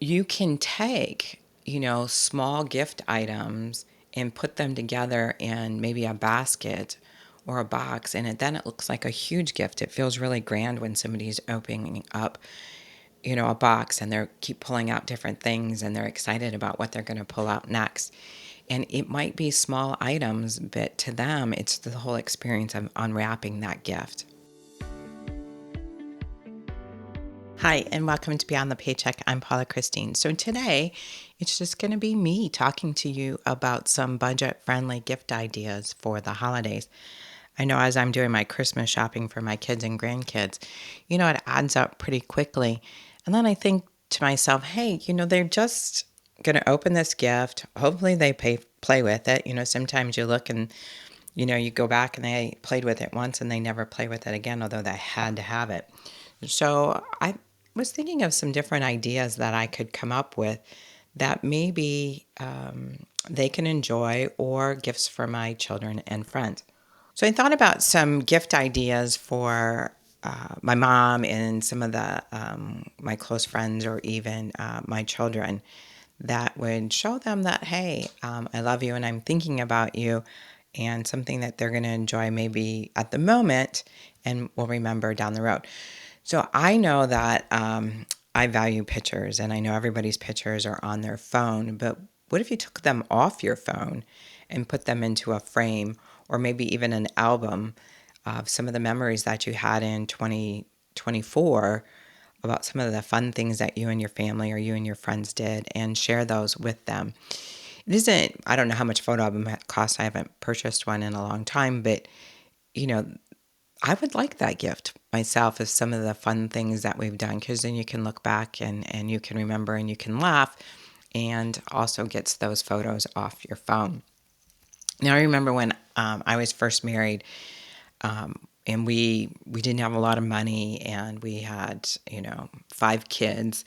you can take, small gift items and put them together in maybe a basket or a box, and then it looks like a huge gift. It feels really grand when somebody's opening up, a box and they keep pulling out different things and they're excited about what they're going to pull out next. And it might be small items, but to them, it's the whole experience of unwrapping that gift. Hi, and welcome to Beyond the Paycheck. I'm Paula Christine. So today, it's just going to be me talking to you about some budget-friendly gift ideas for the holidays. I know as I'm doing my Christmas shopping for my kids and grandkids, it adds up pretty quickly. And then I think to myself, hey, they're just going to open this gift. Hopefully they play with it. Sometimes you look and, you go back and they played with it once and they never play with it again, although they had to have it. So I was thinking of some different ideas that I could come up with that maybe they can enjoy, or gifts for my children and friends. So I thought about some gift ideas for my mom and some of the my close friends, or even my children, that would show them that, hey, I love you and I'm thinking about you, and something that they're going to enjoy maybe at the moment and will remember down the road. So I know that I value pictures, and I know everybody's pictures are on their phone, but what if you took them off your phone and put them into a frame, or maybe even an album of some of the memories that you had in 2024, about some of the fun things that you and your family or you and your friends did, and share those with them. It isn't, I don't know how much photo album costs. I haven't purchased one in a long time, but you know, I would like that gift myself, of some of the fun things that we've done, because then you can look back and you can remember and you can laugh, and also gets those photos off your phone. Now, I remember when I was first married, and we didn't have a lot of money, and we had, 5 kids,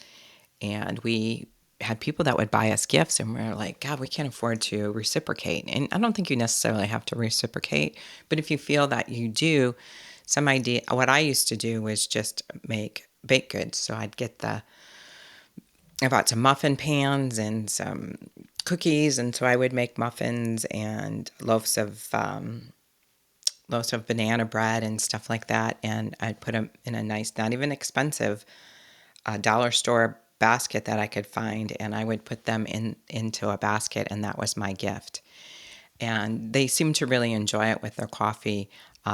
and we had people that would buy us gifts, and we are like, God, we can't afford to reciprocate. And I don't think you necessarily have to reciprocate, but if you feel that you do, some idea. What I used to do was just make baked goods. So I bought some muffin pans and some cookies, and so I would make muffins and loaves of banana bread and stuff like that, and I'd put them in a nice, not even expensive, dollar store basket that I could find, and I would put them into a basket, and that was my gift. And they seem to really enjoy it with their coffee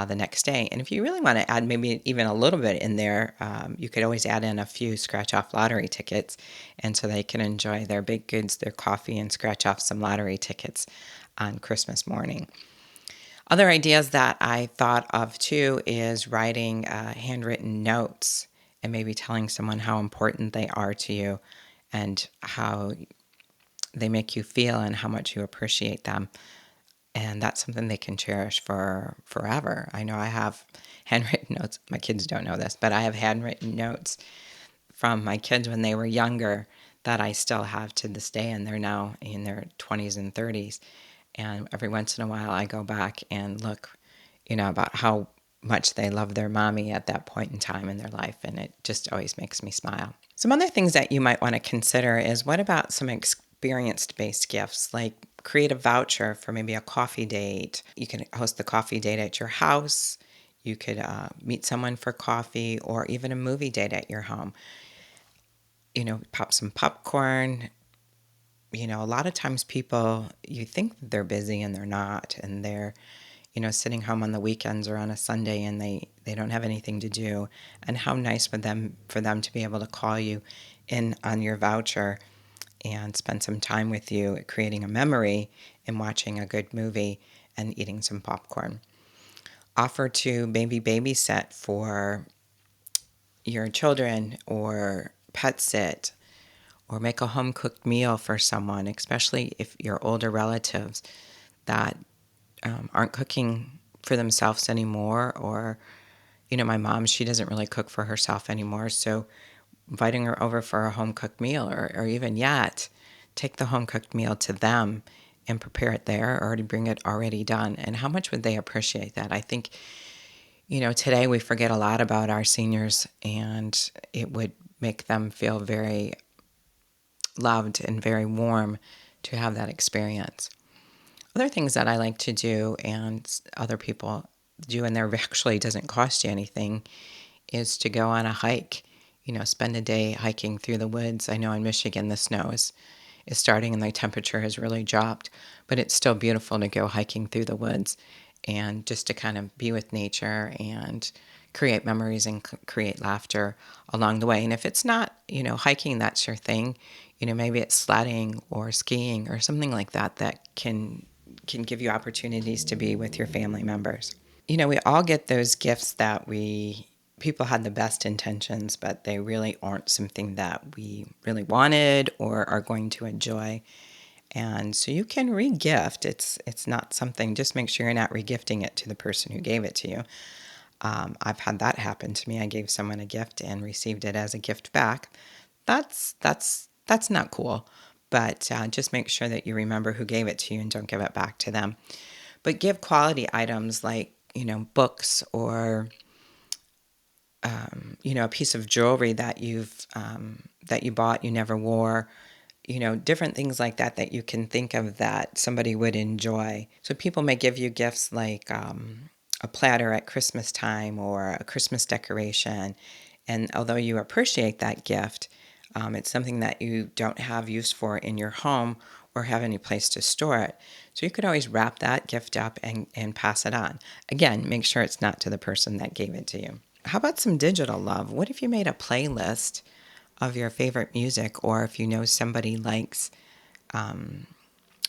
the next day. And if you really want to add maybe even a little bit in there, you could always add in a few scratch off lottery tickets, and so they can enjoy their baked goods, their coffee, and scratch off some lottery tickets on Christmas morning. Other ideas that I thought of too is writing handwritten notes, and maybe telling someone how important they are to you, and how they make you feel, and how much you appreciate them. And that's something they can cherish for forever. I know I have handwritten notes. My kids don't know this, but I have handwritten notes from my kids when they were younger that I still have to this day, and they're now in their 20s and 30s. And every once in a while, I go back and look, about how much they love their mommy at that point in time in their life, and it just always makes me smile. Some other things that you might want to consider is, what about some experience-based gifts, like create a voucher for maybe a coffee date. You can host the coffee date at your house. You could meet someone for coffee, or even a movie date at your home. Pop some popcorn. A lot of times people, you think they're busy and they're not, and they're, sitting home on the weekends or on a Sunday, and they don't have anything to do. And how nice for them to be able to call you in on your voucher and spend some time with you, creating a memory and watching a good movie and eating some popcorn. Offer to maybe babysit for your children, or pet sit, or make a home cooked meal for someone, especially if you're older relatives that aren't cooking for themselves anymore. Or, my mom, she doesn't really cook for herself anymore. So inviting her over for a home cooked meal, or even yet, take the home cooked meal to them and prepare it there, or to bring it already done. And how much would they appreciate that? I think, today we forget a lot about our seniors, and it would make them feel very loved and very warm to have that experience. Other things that I like to do and other people do, and there actually doesn't cost you anything, is to go on a hike. Spend a day hiking through the woods. I know in Michigan the snow is starting and the temperature has really dropped, but it's still beautiful to go hiking through the woods and just to kind of be with nature and create memories and create laughter along the way. And if it's not, hiking, that's your thing, maybe it's sledding or skiing or something like that that can give you opportunities to be with your family members. We all get those gifts that people had the best intentions, but they really aren't something that we really wanted or are going to enjoy. And so you can re-gift. It's not something, just make sure you're not re-gifting it to the person who gave it to you. I've had that happen to me. I gave someone a gift and received it as a gift back. That's not cool. But just make sure that you remember who gave it to you and don't give it back to them. But give quality items like, books or, a piece of jewelry that that you bought, you never wore, different things like that that you can think of that somebody would enjoy. So people may give you gifts like a platter at Christmas time or a Christmas decoration. And although you appreciate that gift, it's something that you don't have use for in your home or have any place to store it. So you could always wrap that gift up and pass it on. Again, make sure it's not to the person that gave it to you. How about some digital love? What if you made a playlist of your favorite music, or if you know somebody likes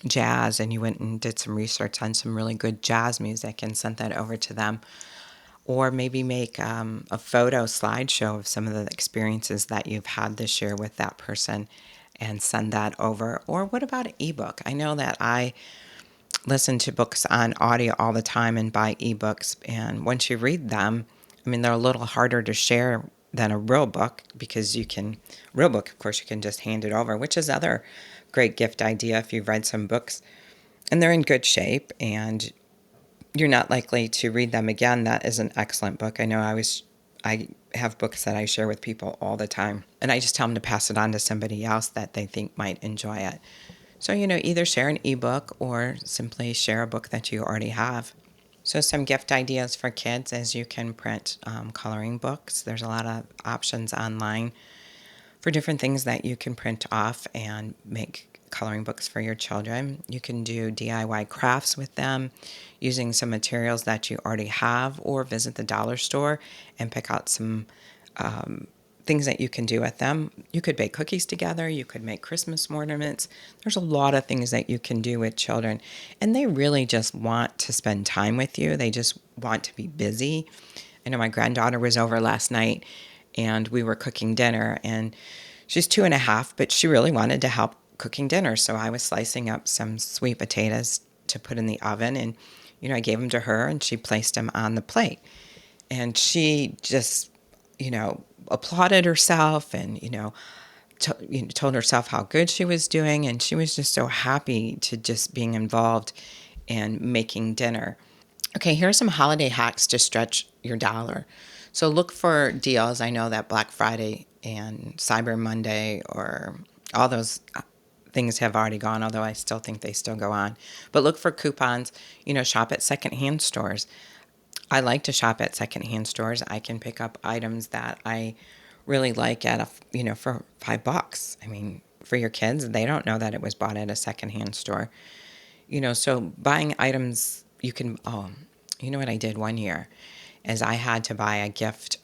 jazz and you went and did some research on some really good jazz music and sent that over to them? Or maybe make a photo slideshow of some of the experiences that you've had this year with that person and send that over. Or what about an ebook? I know that I listen to books on audio all the time and buy ebooks. And once you read them, they're a little harder to share than a real book because real book, of course, you can just hand it over, which is other great gift idea if you've read some books and they're in good shape and you're not likely to read them again. That is an excellent book. I know I have books that I share with people all the time, and I just tell them to pass it on to somebody else that they think might enjoy it. So, either share an ebook or simply share a book that you already have. So some gift ideas for kids is you can print coloring books. There's a lot of options online for different things that you can print off and make coloring books for your children. You can do DIY crafts with them using some materials that you already have, or visit the dollar store and pick out some things that you can do with them. You could bake cookies together. You could make Christmas ornaments. There's a lot of things that you can do with children. And they really just want to spend time with you. They just want to be busy. I know my granddaughter was over last night and we were cooking dinner, and she's 2.5, but she really wanted to help cooking dinner. So I was slicing up some sweet potatoes to put in the oven, and, I gave them to her and she placed them on the plate. And she just, applauded herself and, told herself how good she was doing. And she was just so happy to just being involved in making dinner. Okay, here are some holiday hacks to stretch your dollar. So look for deals. I know that Black Friday and Cyber Monday or all those things have already gone, although I still think they still go on. But look for coupons, shop at secondhand stores. I like to shop at secondhand stores. I can pick up items that I really like at for $5. For your kids, they don't know that it was bought at a secondhand store. So buying items you know what I did one year is I had to buy a gift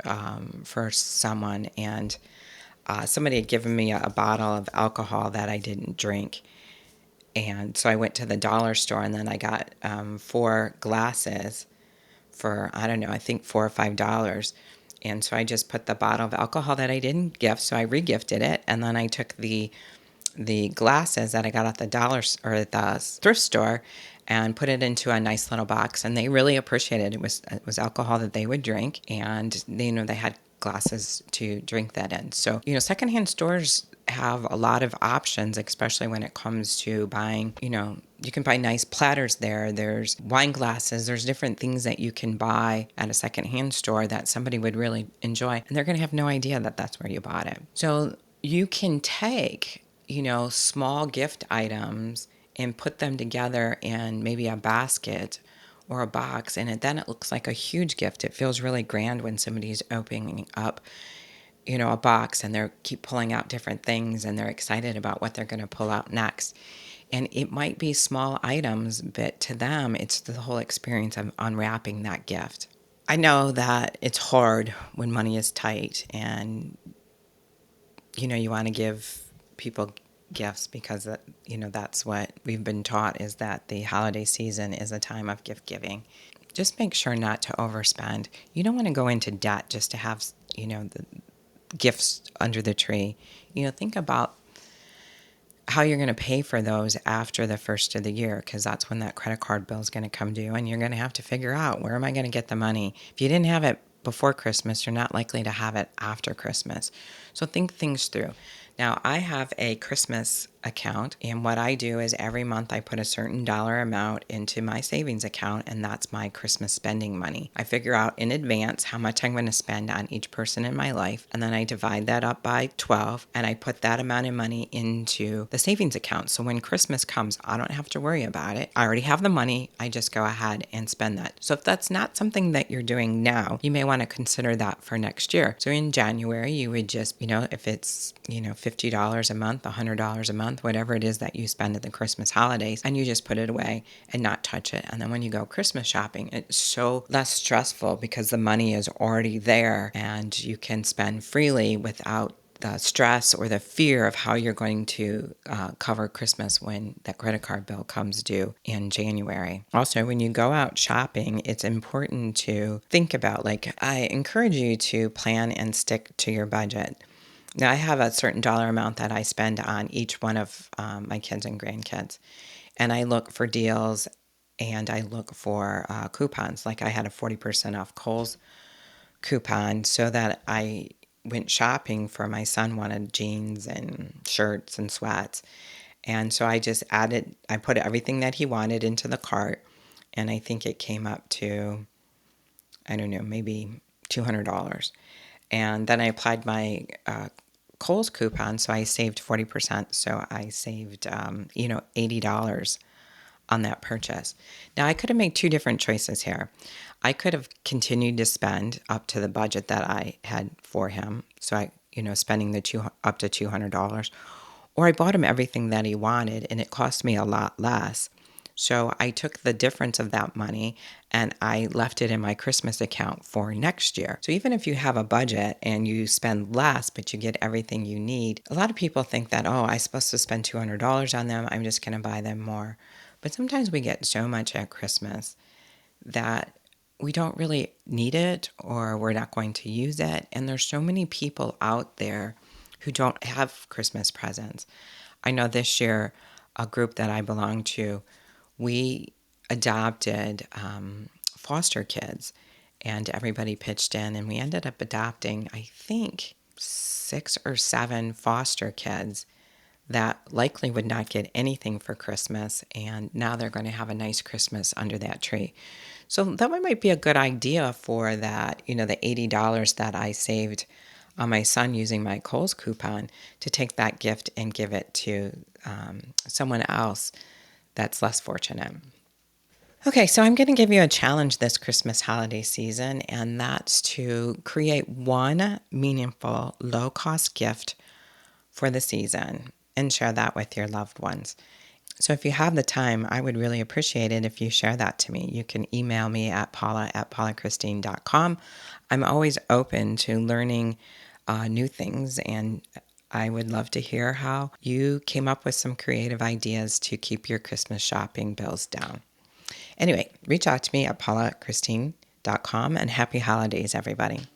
for someone, and somebody had given me a bottle of alcohol that I didn't drink. And so I went to the dollar store, and then I got 4 glasses for, I don't know, I think $4 or $5. And so I just put the bottle of alcohol that I didn't gift, so I regifted it. And then I took the glasses that I got at the or the thrift store and put it into a nice little box, and they really appreciated it. It was alcohol that they would drink, and they had glasses to drink that in. So, secondhand stores have a lot of options, especially when it comes to buying, you can buy nice platters there. There's wine glasses. There's different things that you can buy at a secondhand store that somebody would really enjoy, and they're going to have no idea that that's where you bought it. So you can take small gift items and put them together in maybe a basket or a box, and then it looks like a huge gift. It feels really grand when somebody's opening up, a box, and they keep pulling out different things and they're excited about what they're going to pull out next. And it might be small items, but to them, it's the whole experience of unwrapping that gift. I know that it's hard when money is tight and, you want to give people gifts because, that's what we've been taught, is that the holiday season is a time of gift giving. Just make sure not to overspend. You don't want to go into debt just to have, the gifts under the tree. Think about how you're going to pay for those after the first of the year, because that's when that credit card bill is going to come due, and you're going to have to figure out, where am I going to get the money? If you didn't have it before Christmas, you're not likely to have it after Christmas. So think things through. Now, I have a Christmas account, and what I do is every month I put a certain dollar amount into my savings account, and that's my Christmas spending money. I figure out in advance how much I'm going to spend on each person in my life, and then I divide that up by 12, and I put that amount of money into the savings account. So when Christmas comes, I don't have to worry about it. I already have the money. I just go ahead and spend that. So if that's not something that you're doing now, you may want to consider that for next year. So in January, you would just, if it's, $50 a month, $100 a month, whatever it is that you spend at the Christmas holidays, and you just put it away and not touch it. And then when you go Christmas shopping, it's so less stressful because the money is already there and you can spend freely without the stress or the fear of how you're going to cover Christmas when that credit card bill comes due in January. Also, when you go out shopping, it's important to think about, I encourage you to plan and stick to your budget. Now, I have a certain dollar amount that I spend on each one of my kids and grandkids, and I look for deals and I look for coupons. Like, I had a 40% off Kohl's coupon, so that I went shopping for my son wanted jeans and shirts and sweats. And so I put everything that he wanted into the cart, and I think it came up to, I don't know, maybe $200. And then I applied my Kohl's coupon, so I saved 40%. So I saved, $80 on that purchase. Now, I could have made two different choices here. I could have continued to spend up to the budget that I had for him. So spending up to $200, or I bought him everything that he wanted, and it cost me a lot less. So I took the difference of that money and I left it in my Christmas account for next year. So even if you have a budget and you spend less, but you get everything you need, a lot of people think that, oh, I'm supposed to spend $200 on them, I'm just going to buy them more. But sometimes we get so much at Christmas that we don't really need it, or we're not going to use it. And there's so many people out there who don't have Christmas presents. I know this year, a group that I belong to, we adopted foster kids, and everybody pitched in, and we ended up adopting, I think, 6 or 7 foster kids that likely would not get anything for Christmas, and now they're going to have a nice Christmas under that tree. So that might be a good idea for that, the $80 that I saved on my son using my Kohl's coupon, to take that gift and give it to someone else that's less fortunate. Okay, so I'm going to give you a challenge this Christmas holiday season, and that's to create one meaningful, low-cost gift for the season and share that with your loved ones. So if you have the time, I would really appreciate it if you share that to me. You can email me at paula@paulachristine.com. I'm always open to learning new things, and I would love to hear how you came up with some creative ideas to keep your Christmas shopping bills down. Anyway, reach out to me at paulachristine.com, and happy holidays, everybody.